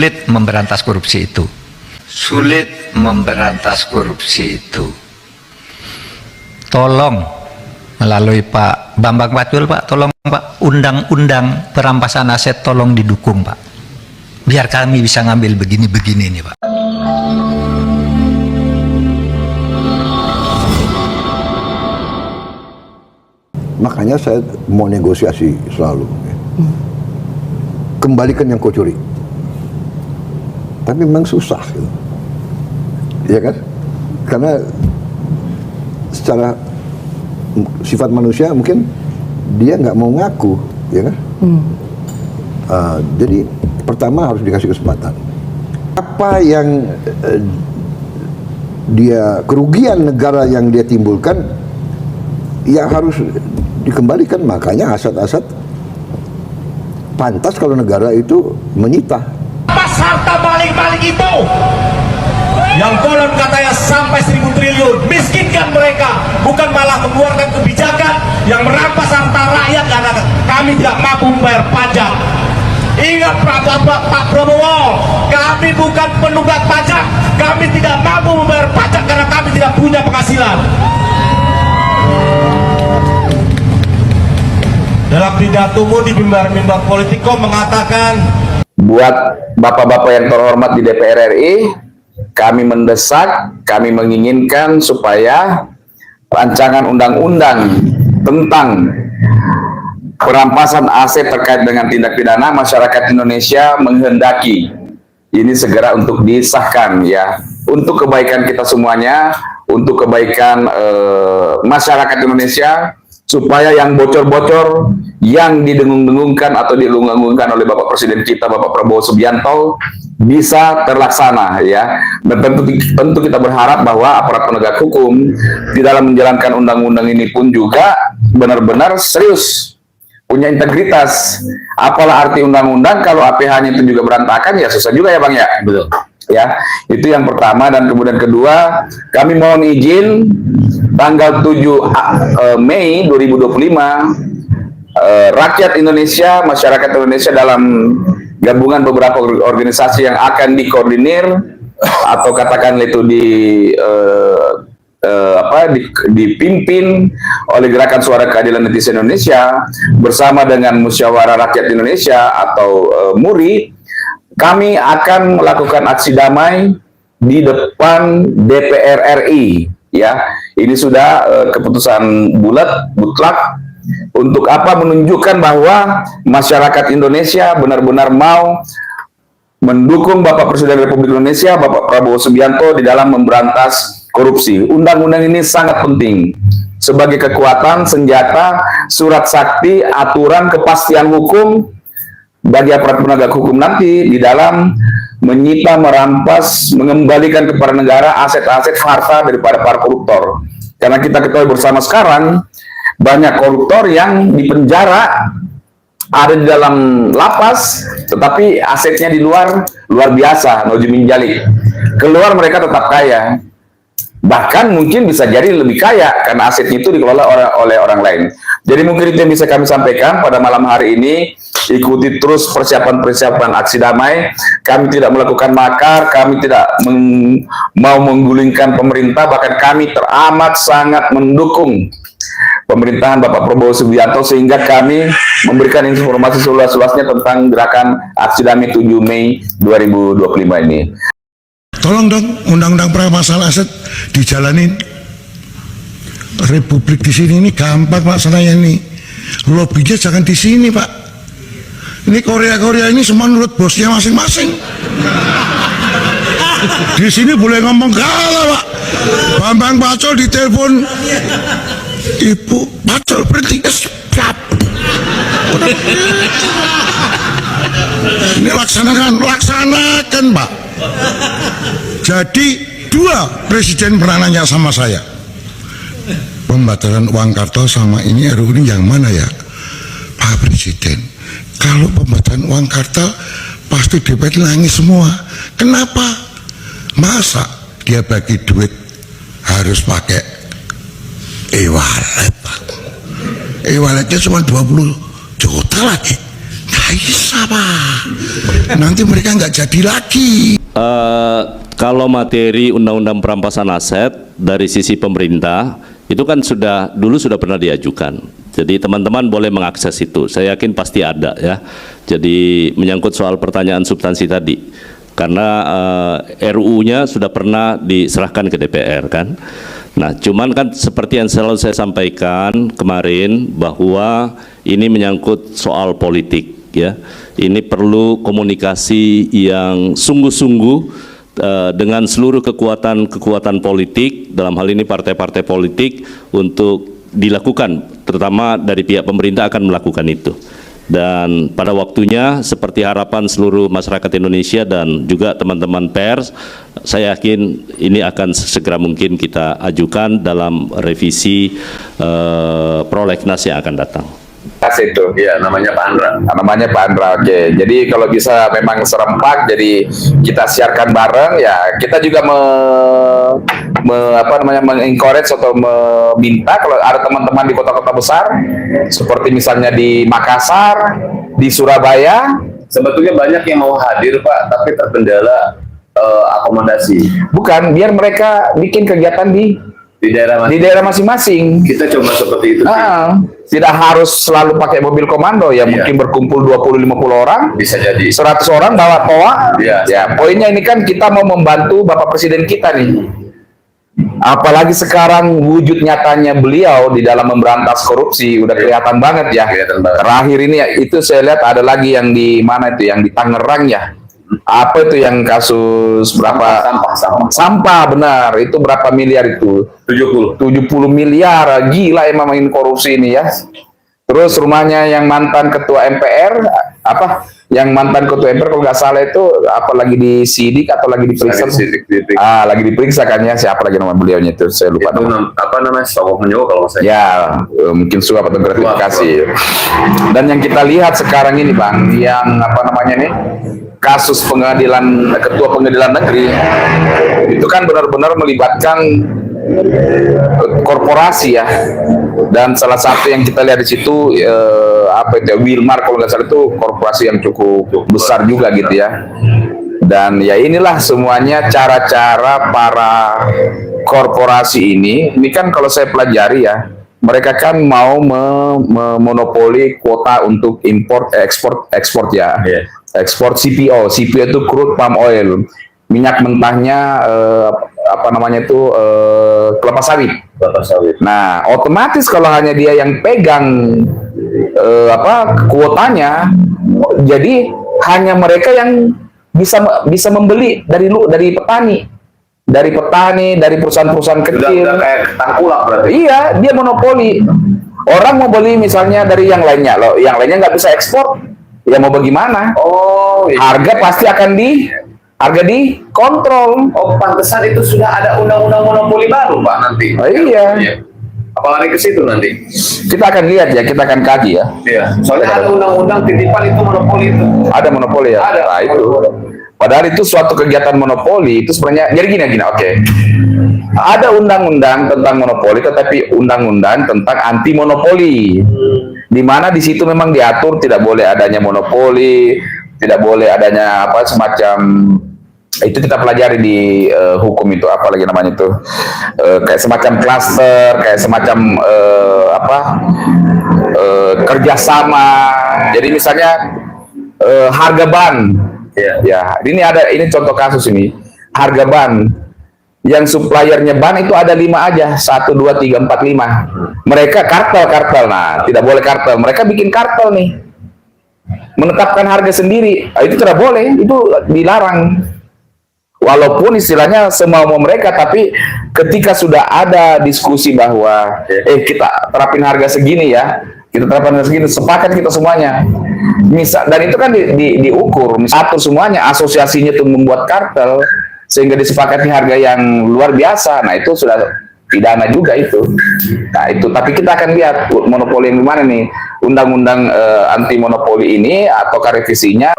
Sulit memberantas korupsi itu. Sulit memberantas korupsi itu. Tolong melalui Pak Bambang Pacul, Pak, tolong Pak, undang-undang perampasan aset tolong didukung, Pak. Biar kami bisa ngambil begini-begini nih, Pak. Makanya saya mau negosiasi selalu. Kembalikan yang kau curi. Tapi memang susah, gitu. Ya kan? Karena secara sifat manusia mungkin dia nggak mau ngaku, ya kan? Jadi pertama harus dikasih kesempatan. Apa yang dia kerugian negara yang dia timbulkan, ya harus dikembalikan. Makanya aset-aset pantas kalau negara itu menyita. Pas harta balik-balik itu yang konon katanya sampai 1.000 triliun, miskinkan mereka, bukan malah mengeluarkan kebijakan yang merampas harta rakyat karena kami tidak mampu membayar pajak. Ingat Pak Prabowo, kami bukan penunggak pajak, kami tidak mampu membayar pajak karena kami tidak punya penghasilan. Dalam pidatomu di mimbar-mimbar Politico mengatakan, buat bapak-bapak yang terhormat di DPR RI, kami mendesak, kami menginginkan supaya rancangan undang-undang tentang perampasan aset terkait dengan tindak pidana masyarakat Indonesia menghendaki ini segera untuk disahkan, ya, untuk kebaikan kita semuanya, untuk kebaikan masyarakat Indonesia, supaya yang bocor-bocor yang didengung-dengungkan atau dilunggang-lunggan oleh Bapak Presiden kita, Bapak Prabowo Subianto, bisa terlaksana, ya. Dan tentu kita berharap bahwa aparat penegak hukum di dalam menjalankan undang-undang ini pun juga benar-benar serius, punya integritas. Apalah arti undang-undang kalau APH-nya itu juga berantakan, ya susah juga, ya Bang, ya. Betul. Ya, itu yang pertama. Dan kemudian kedua, kami mohon izin tanggal 7 Mei 2025, rakyat Indonesia, masyarakat Indonesia dalam gabungan beberapa organisasi yang akan dikoordinir atau katakanlah itu dipimpin oleh Gerakan Suara Keadilan Netizen Indonesia bersama dengan Musyawarah Rakyat Indonesia atau MURI. Kami akan melakukan aksi damai di depan DPR RI, ya. Ini sudah keputusan mutlak. Untuk apa? Menunjukkan bahwa masyarakat Indonesia benar-benar mau mendukung Bapak Presiden Republik Indonesia, Bapak Prabowo Subianto, di dalam memberantas korupsi. Undang-undang ini sangat penting sebagai kekuatan, senjata, surat sakti, aturan, kepastian hukum bagi aparat penegak hukum nanti di dalam menyita, merampas, mengembalikan kepada negara aset-aset harta daripada para koruptor. Karena kita ketahui bersama sekarang banyak koruptor yang dipenjara, ada di dalam lapas, tetapi asetnya di luar biasa, nauzubillah min dzalik. Keluar mereka tetap kaya, bahkan mungkin bisa jadi lebih kaya karena asetnya itu dikelola oleh orang lain. Jadi mungkin itu yang bisa kami sampaikan pada malam hari ini. Ikuti terus persiapan-persiapan aksi damai. Kami tidak melakukan makar, kami tidak mau menggulingkan pemerintah, bahkan kami teramat sangat mendukung pemerintahan Bapak Prabowo Subianto, sehingga kami memberikan informasi seluas-luasnya tentang gerakan aksi damai 7 Mei 2025 ini. Tolong dong undang-undang perampasan aset dijalanin. Republik di sini ini gampang laksananya ini. Lobbynya jangan di sini, Pak. Ini Korea ini semua menurut bosnya masing-masing. Di sini boleh ngomong kalah, Pak. Bambang Pacul ditelepon, Ibu Pacul berhenti, siap. Ini laksanakan, Pak. Jadi 2 presiden pernah nanya sama saya, pembatalan uang kartal sama ini RUU ini yang mana ya, Pak Presiden? Kalau pembatalan uang kartal pasti DPR nangis semua. Kenapa? Masa dia bagi duit harus pakai e-wallet, Pak? E-walletnya cuma 20 juta lagi. Nggak bisa Pak, nanti mereka nggak jadi lagi. Kalau materi undang-undang perampasan aset dari sisi pemerintah itu kan dulu sudah pernah diajukan. Jadi teman-teman boleh mengakses itu. Saya yakin pasti ada ya. Jadi menyangkut soal pertanyaan substansi tadi. Karena RUU-nya sudah pernah diserahkan ke DPR kan. Nah, cuman kan seperti yang selalu saya sampaikan kemarin bahwa ini menyangkut soal politik ya. Ini perlu komunikasi yang sungguh-sungguh dengan seluruh kekuatan politik, dalam hal ini partai-partai politik, untuk dilakukan, terutama dari pihak pemerintah akan melakukan itu. Dan pada waktunya, seperti harapan seluruh masyarakat Indonesia dan juga teman-teman pers, saya yakin ini akan segera mungkin kita ajukan dalam revisi prolegnas yang akan datang. Itu ya, namanya Pak Andra. Namanya Pak Andra. Oke. Jadi kalau bisa memang serempak, jadi kita siarkan bareng ya. Kita juga mengencourage atau meminta kalau ada teman-teman di kota-kota besar seperti misalnya di Makassar, di Surabaya, Sebetulnya banyak yang mau hadir Pak, tapi terkendala akomodasi bukan, biar mereka bikin kegiatan di daerah masing-masing. Kita coba seperti itu. Tidak harus selalu pakai mobil komando ya, mungkin berkumpul 20-50 orang, Bisa jadi 100 orang bawa toa. Iya. Ya, poinnya ini kan kita mau membantu Bapak Presiden kita nih. Apalagi sekarang wujud nyatanya beliau di dalam memberantas korupsi udah kelihatan banget ya. Kelihatan banget. Terakhir ini ya, itu saya lihat ada lagi yang di mana itu, yang di Tangerang ya. Apa itu yang kasus berapa? Sampah benar. Itu berapa miliar itu? 70 miliar. Gila emang main korupsi ini ya. Terus rumahnya yang mantan ketua MPR, yang mantan ketua MPR kalau nggak salah itu apa, lagi disidik atau lagi diperiksa? Lagi diperiksa kan ya, siapa lagi nama beliaunya itu, saya lupa. Itu apa namanya, sogok menyogo kalau saya. Ya, mungkin suap atau gratifikasi. Dan yang kita lihat sekarang ini Bang, yang apa namanya nih, kasus ketua pengadilan negeri itu kan benar-benar melibatkan korporasi ya. Dan salah satu yang kita lihat di situ Wilmar kalau nggak salah, itu korporasi yang cukup besar juga gitu ya. Dan ya inilah semuanya cara-cara para korporasi ini kan kalau saya pelajari ya, mereka kan mau memonopoli kuota untuk ekspor ya. Ekspor CPO itu crude palm oil, minyak mentahnya kelapa sawit. Nah, otomatis kalau hanya dia yang pegang kuotanya, jadi hanya mereka yang bisa membeli dari petani, dari perusahaan-perusahaan kecil. Udah kayak tangkulak berarti. Iya, dia monopoli. Orang mau beli misalnya dari yang lainnya, loh, yang lainnya nggak bisa ekspor, ya mau bagaimana? Harga pasti akan dikontrol. Pantesan itu sudah ada undang-undang monopoli baru Pak nanti. Iya. Apalagi ke situ nanti. Kita akan lihat ya, kita akan kaji ya. Iya. Soalnya ada undang-undang titipan itu monopoli itu. Ada monopoli ya? Ada. Nah, itu. Padahal itu suatu kegiatan monopoli itu sebenarnya. Jadi gini, oke. Ada undang-undang tentang monopoli, tetapi undang-undang tentang anti monopoli. Di mana di situ memang diatur tidak boleh adanya monopoli, tidak boleh adanya semacam itu, kita pelajari di hukum itu apalagi namanya itu, kayak semacam klaster, kayak semacam kerjasama. Jadi misalnya harga ban, ya ini contoh kasus ini, harga ban yang suppliernya ban itu ada 5 aja, 1, 2, 3, 4, 5. Mereka kartel. Nah, tidak boleh kartel. Mereka bikin kartel nih, menetapkan harga sendiri. Itu tidak boleh, itu dilarang. Walaupun istilahnya semau mereka, tapi ketika sudah ada diskusi bahwa kita terapin harga segini ya, sepakat kita semuanya. Dan itu kan diukur, atur semuanya, asosiasinya itu membuat kartel sehingga disepakati harga yang luar biasa. Nah, itu sudah pidana juga itu. Nah, itu, tapi kita akan lihat monopoli yang gimana nih, undang-undang anti monopoli ini atau revisinya.